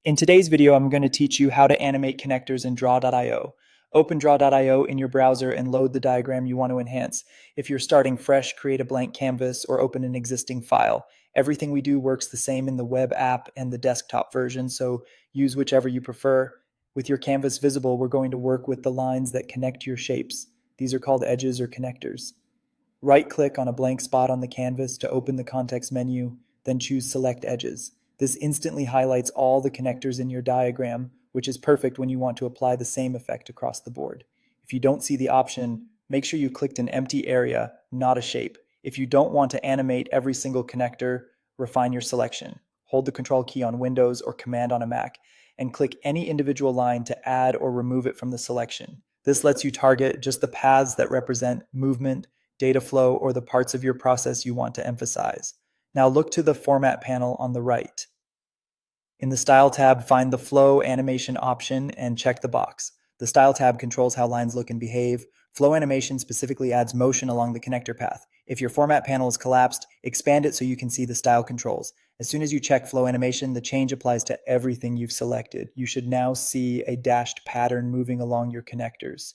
In today's video, I'm going to teach you how to animate connectors in drawio. Open drawio in your browser and load the diagram you want to enhance. If you're starting fresh, create a blank canvas or open an existing file. Everything we do works the same in the web app and the desktop version, so use whichever you prefer. With your canvas visible, we're going to work with the lines that connect your shapes. These are called edges or connectors. Right-click on a blank spot on the canvas to open the context menu, then choose Select Edges. This instantly highlights all the connectors in your diagram, which is perfect when you want to apply the same effect across the board. If you don't see the option, make sure you clicked an empty area, not a shape. If you don't want to animate every single connector, refine your selection. Hold the Control key on Windows or Command on a Mac, and click any individual line to add or remove it from the selection. This lets you target just the paths that represent movement, data flow, or the parts of your process you want to emphasize. Now look to the Format panel on the right. In the Style tab, find the Flow Animation option and check the box. The Style tab controls how lines look and behave. Flow Animation specifically adds motion along the connector path. If your Format panel is collapsed, expand it so you can see the style controls. As soon as you check Flow Animation, the change applies to everything you've selected. You should now see a dashed pattern moving along your connectors.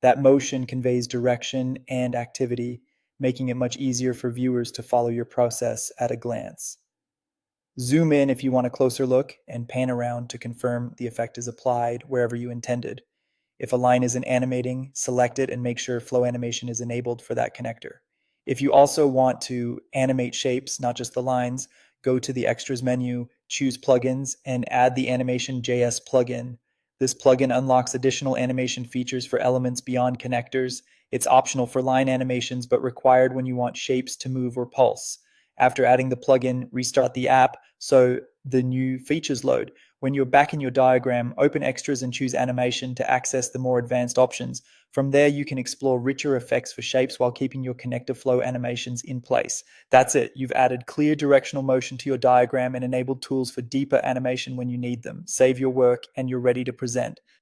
That motion conveys direction and activity, making it much easier for viewers to follow your process at a glance. Zoom in if you want a closer look, and pan around to confirm the effect is applied wherever you intended. If a line isn't animating, select it and make sure flow animation is enabled for that connector. If you also want to animate shapes, not just the lines, go to the Extras menu, choose Plugins, and add the Animation.js plugin. This plugin unlocks additional animation features for elements beyond connectors. It's optional for line animations, but required when you want shapes to move or pulse. After adding the plugin, restart the app so the new features load. When you're back in your diagram, open Extras and choose Animation to access the more advanced options. From there, you can explore richer effects for shapes while keeping your connector flow animations in place. That's it. You've added clear directional motion to your diagram and enabled tools for deeper animation when you need them. Save your work and you're ready to present.